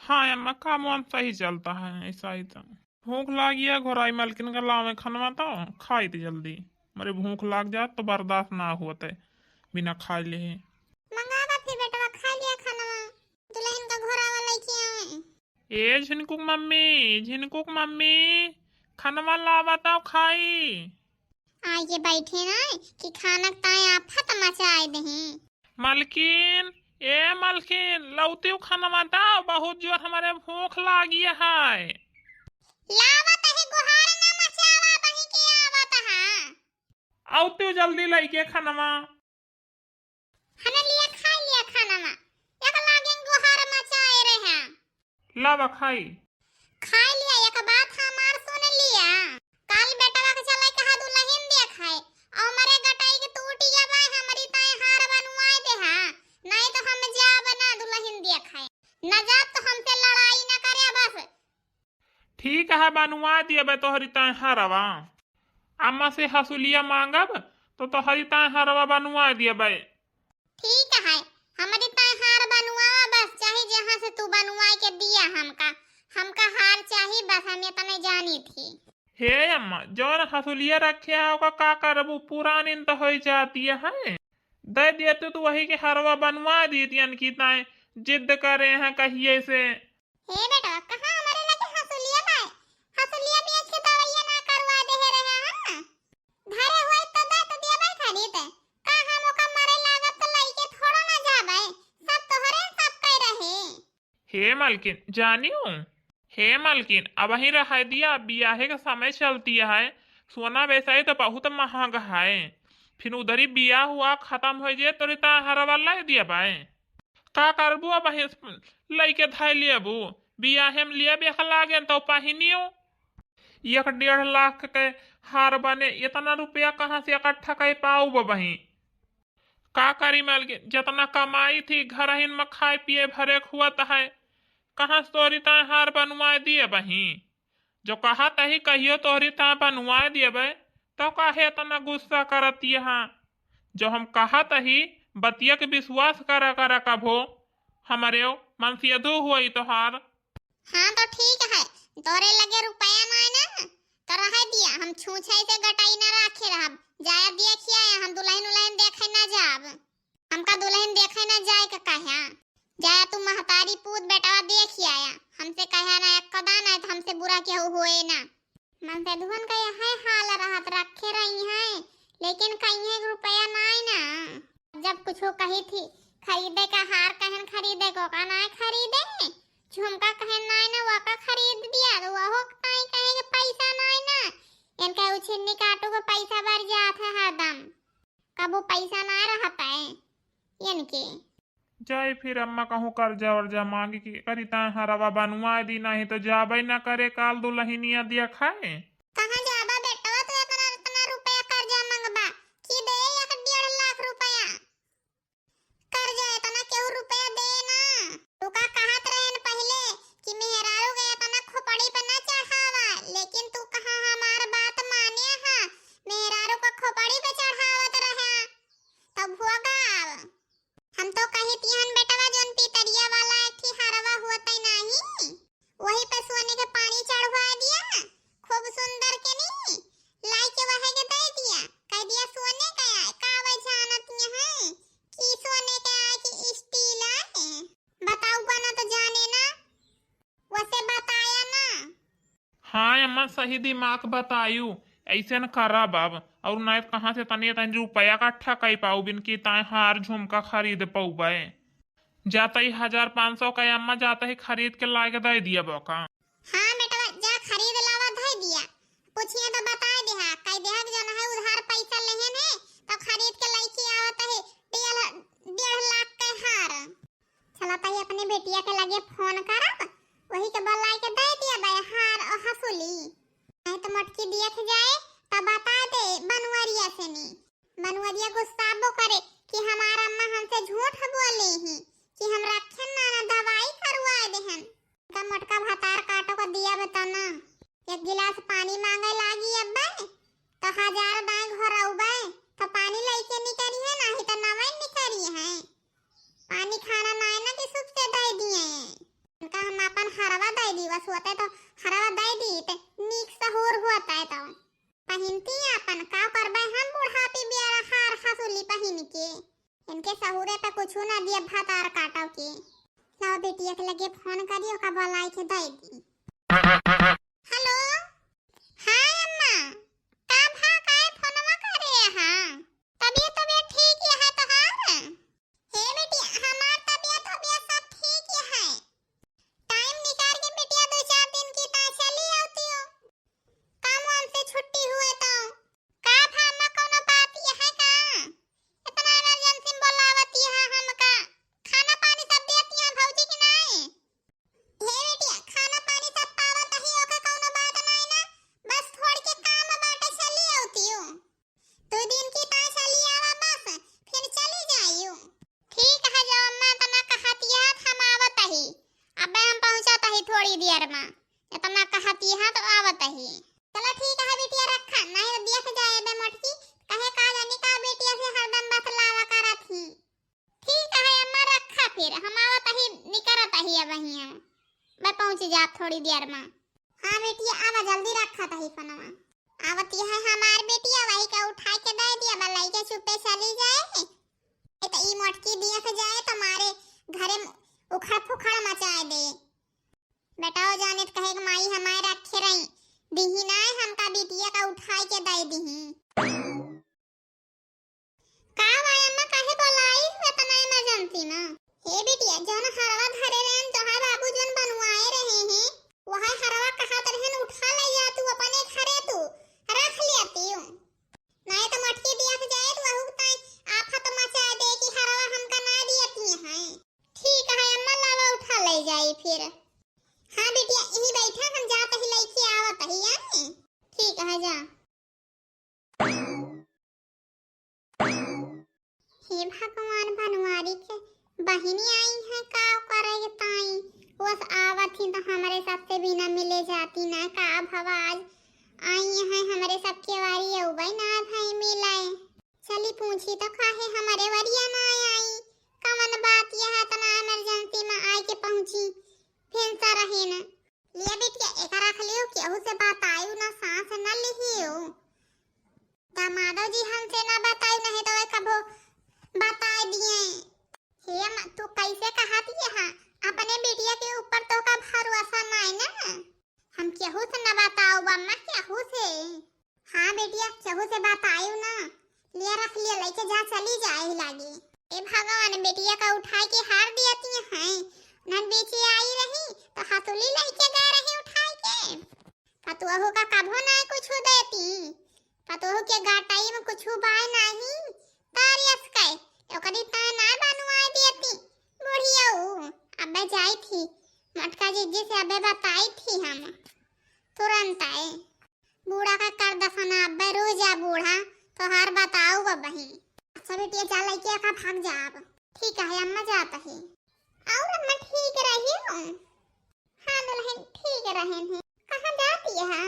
हाँ अम्मा काम वाम सही चलता है ऐसा ही तो। भूख लाग गया घोराई मालकिन का लावे खनवा तो खाई थी जल्दी। मेरे भूख लाग जात तो बर्दाश्त ना होते बिना खाए ले। मंगावा फिर बेटवा खा लिया खाना। दुल्हन का घोरावा लेके आवे। ए झिनकुक मम्मी खनवा लावा तो खाई। आइए बैठे ना कि खाना ताए आफत मचाए दही। मालकिन ए मालकिन लौती खनवा तो बहुत जोर हमारे भूख लागी है। लावत है गुहार ना मचावा बही के आवत है। औती जल्दी लइके खनवा। हने लिया खा लिया खाना में। एक लागे गुहार मचाए रहे। लावा खाई। खा लिया एक बात हमार सुन लिया। काल बेटवा के चलाई कहा दुल्हन दे खाए और मरे गटाई के टूट जावे हमारी ताए हार बनवाए दे हा। नहीं तो हम जा बना दुल्हन दे खाए। न जा तो हमसे लड़ाई न करे बस। ठीक है बनवा दिए बे तोहरी ताए हरवा। अम्मा से हसुलिया मांगब तो तोहरी ताए हरवा बनवा दिए बे। ठीक है हमारी ताए हार बनवावा बस चाहे जहां से तू बनवाए के दिया हमका हार चाहिए बस हम इतने जानी थी। हे अम्मा जौन हसुलिया रखे है ओका का करबू पुरानी तो हो जाती है। दे दिए तो वही के हरवा बनवा दी की ताए जिद करे हैं कहिए से। हे बेटा कहां हमारे लगे हसुलिया लाए। हसुलिया बेच के दवाइयां ना करवा दे रहे हैं। घरे होई तो दे तो दिया भाई खरीद का हम ओका मरे लागत तो लइके थोड़ा ना जावे सब तोहरे सब कह रहे। हे मालकिन जानियो हे मालकिन अब ही रह दिया बियाहे का समय चलती है। सोना वैसा ही तो बहुत महंगा है। फिर उधर ही बिया हुआ खत्म हो जाए तो रिता हरवा ला दिया भाई। का करबू अब लइके धाय लियबू बियाहे में लिया बेख लागे तो पहिनियो। 1.5 लाख के हार बने इतना रुपया कहाँ से इकट्ठा कर पाऊ बही। का करी मालकिन जितना कमाई थी घर ही में खाए पिए भरे खुआत है कहाँ तोहरी ताए हार बनवा दिए बही। जो कहा तही कहियो तोहरी ताए बनवा दिए बे तो काहे इतना गुस्सा करती है। जो हम कहा तही बतिया के विश्वास करा करा कभो हमारे मन से अधू हुई तोहार। हां तो ठीक है तोरे लगे रुपया ना ना तो रह दिया हम छूछे से गटाई ना रखे रहब। जाया देखिया हम दुल्हन देखे ना जाब। हमका दुल्हन देखे ना जाए का कहा जाया तू महतारी पूत बेटा देखिया हमसे कहा ना एक कदा ना तो हमसे बुरा केहू होए ना। मन से धुन का है हाल रहत रखे रही है लेकिन कहीं रुपया ना ना। जब कुछ कही थी खरीदे का हार कहन खरीदे को का ना खरीदे झुमका कहन ना ना वो का खरीद दिया तो वो काई कहे के पैसा ना ना इनका उछिन्नी काटो को पैसा भर जात है हरदम कबो पैसा ना रहता है इनके। जाए फिर अम्मा कहूँ कर्जा वर्जा मांगी की करी ताए हरवा बनवा दी नहीं तो जाबे ना करे काल दुल्हनिया दिया खाए। कहां जाबा बेटा तो इतना इतना रुपया कर्जा मांगबा की दे 1.5 लाख रुपया कर्जा इतना केहू रुपया दे ना। तू का कहत रहन पहले कि मेहरारू गया इतना खोपड़ी पे ना चढ़ावा लेकिन तू कहां हमार बात माने हा मेहरारू को खोपड़ी पे चढ़ावत रहा तब हुआ गाल। हम तो कही तिहन बेटवा जोन पितरिया वाला एक थी हरवा हुआ नहीं वही पे सोने के पानी चढ़वा दिया खूब सुंदर के नहीं लाई के वहे के दे दिया कह दिया सोने का है का वजहानत है कि सोने का है कि स्टील है बताओ बना तो जाने ना वैसे बताया ना। हाँ अम्मा सही दिमाग बतायू ऐसे न करा बाब और नहीं कहाँ से तनी तनी रुपया इकट्ठा कर पाऊ बिन की ताए हार झुमका खरीद पाऊ बे। जाता ही 1500 का अम्मा जाता ही खरीद के ला के दे दिया बका। हां बेटा जा खरीद लावा दे दिया पूछिए तो बता दे हा कह दे हा जन है उधार पैसा लेहन है तो खरीद के लेके आवत है 1.5 लाख का हार। चला ताई अपने बेटिया के लगे फोन करब वही के बलाई के दे दिया बे हार और हसुली नहीं तो मटकी देख जाए तब बता दे बनवरिया से नहीं बनवरिया गुस्साबो करे कि हमारा अम्मा हमसे झूठ बोले ही कि हम रखे ना ना दवाई करवा देहन का मोटका भातार काटो को दिया बता ना 1 गिलास पानी मांगे लागी अब्बा तो 1000 दाए घर आउबे तो पानी लेके निकली है नहीं तो नवे निकली है पानी खाना ना ना कि सुख से दे दिए इनका हम दिवस होते तो हरवा दे दी ते नीक सहूर होता है तो पहिनती अपन का करबे हम बुढ़ापी बियारा हार हसुली पहिन के इनके सहूरे पे कुछ ना दिए भात आर काटो के लाओ बेटिया के लगे फोन करियो का बोलाई के दे दी। हेलो हां अम्मा का भा काय फोनवा करे हां तबीयत ठीक है तोहार हे बेटी हमार तबीयत सब ठीक है टाइम निकाल के बेटिया 2-4 दिन की ता चली आती हो काम वाम से छुट्टी हुए तो का भा अम्मा कोनो बात है का इतना इमरजेंसी बोलावती है हमका खाना पानी सब देती है भौजी की नहीं हे बेटिया खाना पानी सब पावत ही ओका कोनो बात नहीं ना बस थोड़ के काम बाटे चली आती हो 2 दिन की ता चली आवा बस फिर चली जाइयो ठीक है जो अम्मा तना कहती है हम आवत ही अब हम पहुंचत ही थोड़ी देर में इतना कहती है तो आवत ही चलो ठीक है बेटिया रखा नहीं देख जाए बे मटकी कहे का जानी का बेटिया से हरदम बतलावा करत ही ठीक है अम्मा रखा फिर हम आवत ही निकरत ही अब ही मैं पहुंच जा थोड़ी देर में हां बेटिया आवा जल्दी रखा था ही फोनवा आवती है हमार बेटिया वही का उठा के दे दिया बलाई के चुपे चली जाए तो ई मटकी देख जाए तो मारे घरे उखड़ फुखड़ मचाए दे बेटाओ जाने तो कहे माई हमारे रखे रही दिही ना हमका बेटिया का उठाई के दे दिही का भाई अम्मा काहे बोलाई इतना इमरजेंसी में हे बेटिया जौन हरवा धरे रहन तोहार बाबू जन बनवाए रहे हैं वह हरवा कहा तरहन उठा ले जा तू अपने घरे तू रख लेती हूं नहीं तो मटकी दिया के जाए तो वहु ताई आफत मचा दे कि हरवा हमका ना दियती है ठीक है अम्मा लावा उठा ले जाई फिर हां बेटिया यही बैठा हम जात ही लेके आवत ही यानी ठीक है जा हे भगवान बनवारी के बहिनी आई है का करे ताई बस आवत ही तो हमारे सबसे बिना मिले जाती ना का भवाज आई है हमारे सबके वारी है भाई ना भाई मिलाए चली पूछी तो काहे हमारे वरिया ना आई कवन बात यह तना इमरजेंसी में आई के पहुंची फेंसा रहे ना लिया बेटिया एक रख लियो केहू से बात आयु ना सांस न लिहियो दामादो जी हमसे ना बताई नहीं तो कबो बता दिए हे तू कैसे कहती है अपने बेटिया के ऊपर तो का भरोसा नहीं ना हम केहू से ना बताओ बम्मा केहू से हां बेटिया केहू से बताइयो ना लिया रख लिया लेके जा चली जाए लागे ए भगवान बेटिया का उठा के हार दियती है नन बेची आई रही तो हथुली लेके गए रही उठाई के पतुहू का कभो ना कुछ देती पतुहू के गाटाई में कुछ बाय नहीं तारियस के ओकरी ता ना बनवाई देती बुढ़ियाऊ अबे जाई थी मटका जीजी से अबे बताई थी हम तुरंत आए बूढ़ा का कर दफना अबे रोज आ बूढ़ा तो हर बताओ बही अच्छा बेटिया चल लेके का भाग जा अब ठीक है अम्मा जाता है और अम्मा ठीक रही हूं हां दुल्हन ठीक रहन है कहां जाती है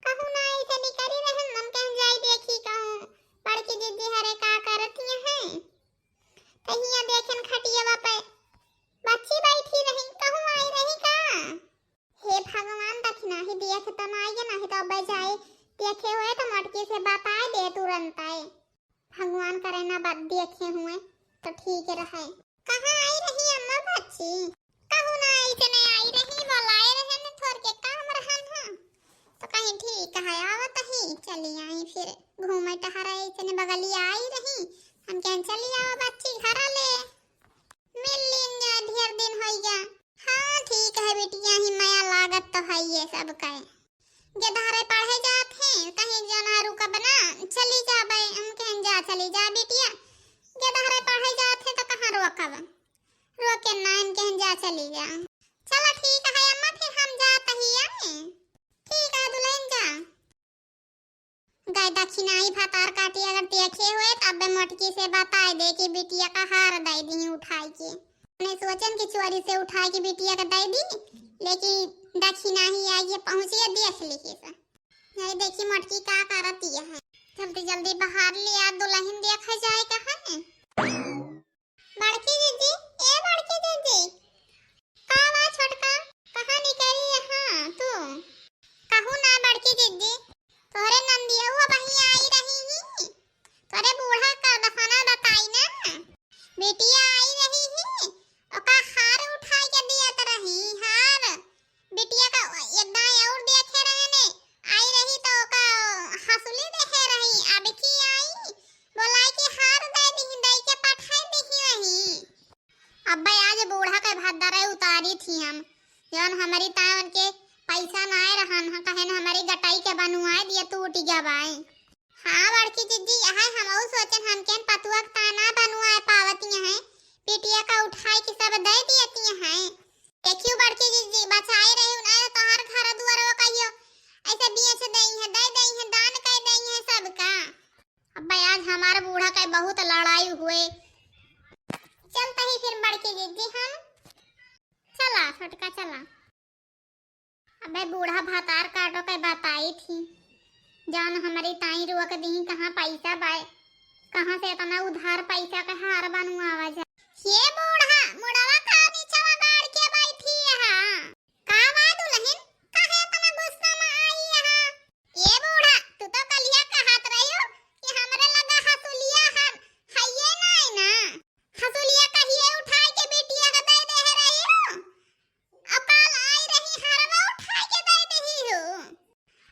कहूं ना ऐसे निकली रहन मन कह जाई देखी कहूं बड़की जीजी हरे का करती है कहिया देखन खटियावा पे बच्ची बैठी रही कहूं आई रही का हे भगवान दक्षिणा ही देख तो नहीं नहीं तो बजाए देखे हुए तो मटकी से बताए दे तुरंत आए भगवान करे ना बात देखे हुए तो ठीक रहे कहां आई रही अम्मा बच्ची कहूं ना ऐसे नहीं आई रही बुलाए रहे ने थोड़ के काम रहन हां तो कहीं ठीक है आवत ही चली आई फिर घूमे टहरा ऐसे ने बगलिया आई रही हम कह चली आओ बच्ची घर ले मिल लेंगे ढेर दिन हो गया हां ठीक है बेटिया ही माया लागत तो है ये सब का जे धारे पढ़े जात हैं कहीं जना रुका बना चली जा बे हम कह जा चली जा बेटिया जे धारे पढ़े जात हैं तो कहां रोकब रोके नान कह जा चली जा चलो ठीक है अम्मा फिर हम जात ही आए ठीक है दुल्हन जा गाय दक्षिणाई भातार काटी अगर देखे हुए तब मटकी से बताए दे कि बिटिया का हार दे दी उठाई के मैंने सोचन कि चोरी से उठा के बिटिया का दे दी लेकिन दक्षिणाई आई पहुंची देख ली से नहीं देखी मटकी का करती है जल्दी जल्दी बाहर ले आ दुल्हन देखा जाए कहां है बड़की दीदी ए बड़की दीदी का छोटका कहां निकली यहां आई रही ही ओका हार उठा के दिया त रही हार बिटिया का एक दाई और देखे रहे ने आई रही तो ओका हसुली देखे रही अब की आई बोलाई कि हार दे दई के पठाई दही वही। अब आज बूढ़ा के भद्दरे उतारी थी हम जौन हमारी तावन के पैसा ना आए रहन कहे न हमारी गटाई के बनुआए दिया टूट गया भाई। हाँ बड़की दीदी है हम सोचन हम केन पतुआ का ताना बनुआए पावती है पिटिया का उठाई के सब दे दियती है देखियो बड़की दीदी बचाए रहे उन्हें तोहर घर दुआर कहियो ऐसे बेच दई है दान कर दई है सबका। अब आज हमारा बूढ़ा का बहुत लड़ाई हुए चलता ही फिर बड़की दीदी हम चला छोटका चला। अबे बूढ़ा भातार काटो के बताई थी जान हमारी ताई रुआ के दी कहाँ पैसा बाय कहाँ से इतना उधार पैसा का हार बनवावा जा ये बूढ़ा मुड़वा का नीचवा गाड़ के बैठी है का बात दुल्हन काहे इतना गुस्सा में आई है ये बूढ़ा तू तो कलिया कहत रहियो कि हमरे लगा हसुलिया है ये नहीं ना हसुलिया कहिए उठाई के बेटिया का दे दे रहियो अब कल आई रही हरवा उठा के दे दही हो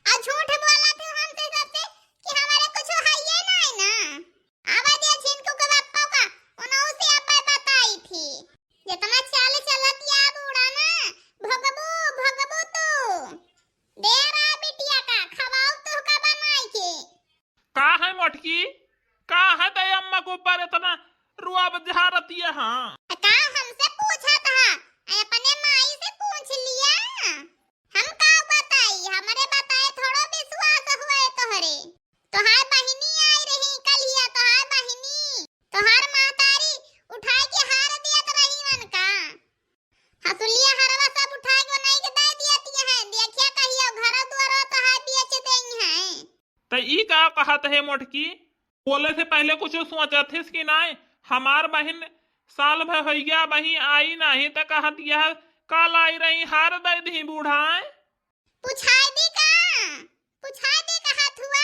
आ झूठ बोला तू हमसे सबसे कि हमारे कुछ है ये नहीं ना आवाज ये छिनकू के बापा का उन्हों से अब बताई थी जितना चाल चलत या बूढ़ा ना भगबू तू दे रहा बिटिया का खवाओ तू का बनाई के का है मोटकी का है दे अम्मा को ऊपर इतना रुआ बजारती है। हाँ का हमसे पूछा था अपने माई से पूछ लिया हम का बताई हमारे बताए थोड़ा विश्वास हुए तोहरे तोहार बहिनी आई रही कलिया तोहार बहिनी तोहार मातारी उठाई के हार दियत रही वन का हसुलिया हरवा सब उठाई को नहीं के दे दियती है देखिया कहियो घर द्वार तोहार बेच देई है। तो ई का कहत है मोटकी बोले से पहले कुछ सोचा थे कि नहीं हमार बहन साल भर हो गया वही आई नहीं तो कहत यह कल आई रही हार दे दी बूढ़ा पूछाई दी कहत हुआ।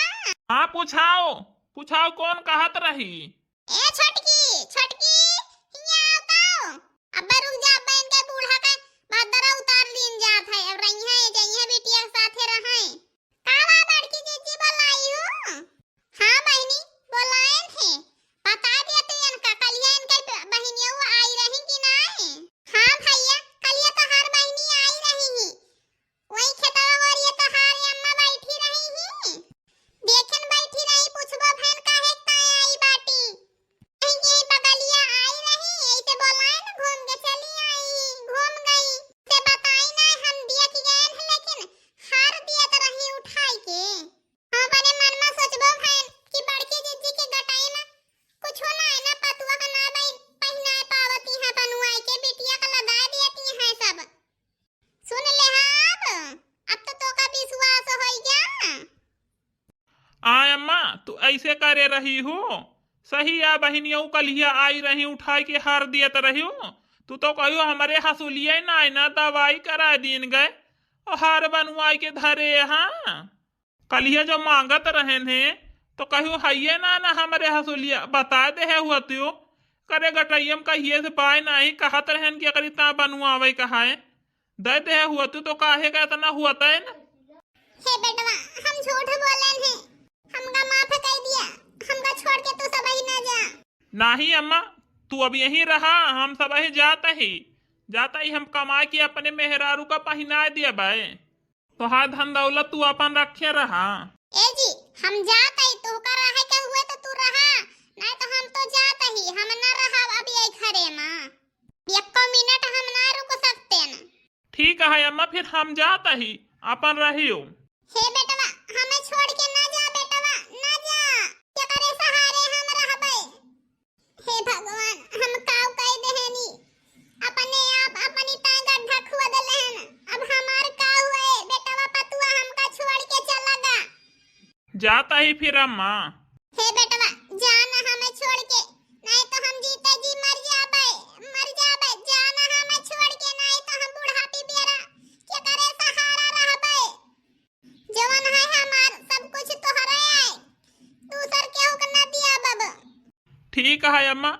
हाँ पूछाओ कौन कहत रही ए छोटकी हिया आओ अब्बा रुक जा अब्बा इनके बूढ़ा का बदरा उतार लीन जात है अब रही है जइया बिटिया के साथे रहे कावा बड़की जीजी बोलाई हो। हां बहनी बोलाए थे बता दिया तू इनका कलिया इनके बहनियों आई रही कि नहीं। हां भैया कलिया तो हर बहनी आई रही ही वही खेतवा और ये तो हार अम्मा बैठी रही ही देखन बैठी रही पूछबो बहन काहे ताई आई बाटी यही बगलिया आई रही ऐसे बोलाए ना घूम के चली आई घूम गई से बताई ना हम दिया कि गए थे लेकिन हार दिया तो रही उठाई के हम बने मन में सोचबो बहन कि बड़की जीजी के गटाई ना कुछ ना है ना पतुआ का ना भाई पहना पावती है बनुआई के बिटिया का लगा देती है सब सुन ले अब तो का विश्वास हो गया। आय अम्मा तू ऐसे करे रही हो सही है बहनियों कलिया आई रही उठाई के हार दियत रही हो तू तो कहियो हमारे हसूलिया ना दवाई करा दीन गए और हार बनवाई के धरे। हाँ कलिया जो मांगत रहे ने तो कहियो है ना हमारे हसूलिया बता दे है हुआ त्यो करे गटैयम कहिए से पाए नहीं कहत रहन कि अगर इतना बनवावे कहाए दे दे हुआ तो काहे का इतना हुआ है ना। हे बेटवा हम झूठ बोले हैं हमका माफ कर दिया हमका छोड़ के तू सब ही ना जा। नहीं अम्मा तू अब यहीं रहा हम सब ही जाता ही हम कमा के अपने मेहरारू का पहना दिया भाई तो हाँ धन दौलत तू अपन रखे रहा। ए जी हम जाता ही तू का रहे के हुए तो तू रहा नहीं तो हम तो जाता ही हम ना रहा अभी आई घरे में एक मिनट हम ना रुक सकते न। ठीक है अम्मा फिर हम जाता ही अपन रहियो। हे बेटवा हमें छोड़ के ना जा बेटवा ना जा क्या करे सहारे हम रहबे। हे भगवान हम काव कह देहनी अपने आप अपनी ता गड्ढा खोद लेहन अब हमार का हुए बेटवा पतुआ हमका छोड़ के चला गा। जाता ही फिर अम्मा। हे बेटवा जाना हमें छोड़ के नहीं तो हम जीते जी मर जाबे जाना हमें छोड़ के नहीं तो हम बुढ़ापी बेरा क्या करे सहारा रहबे। जवान है हमार सब कुछ तोहरे है दूसर केहू के ना दिया बाबा। ठीक है अम्मा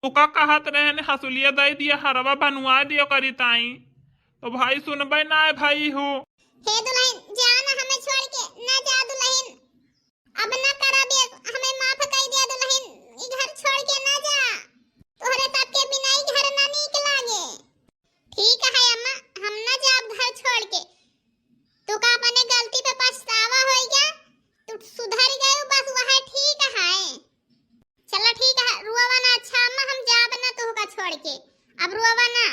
तुका कहत रहे ने हसुलिया दे दिया हरवा बनवा दियो करी ताई तो भाई सुनबे ना है भाई हो। हे दुल्हन जा ना हमें छोड़ के, ना जा दुल्हन, अब ना करा बे, हमें माफ कर दिया दुल्हन, ई घर छोड़ के ना जा, तोहरे बाप के बिना ई घर ना नीक लागे। ठीक है अम्मा, हम ना जाब घर छोड़ के, तू का अपने गलती पे पछतावा होइगा, तू सुधर गए बस वह ठीक है। चलो ठीक है रुआवा ना, अच्छा अम्मा हम जाब ना तोहका छोड़ के, अब रुआवा ना।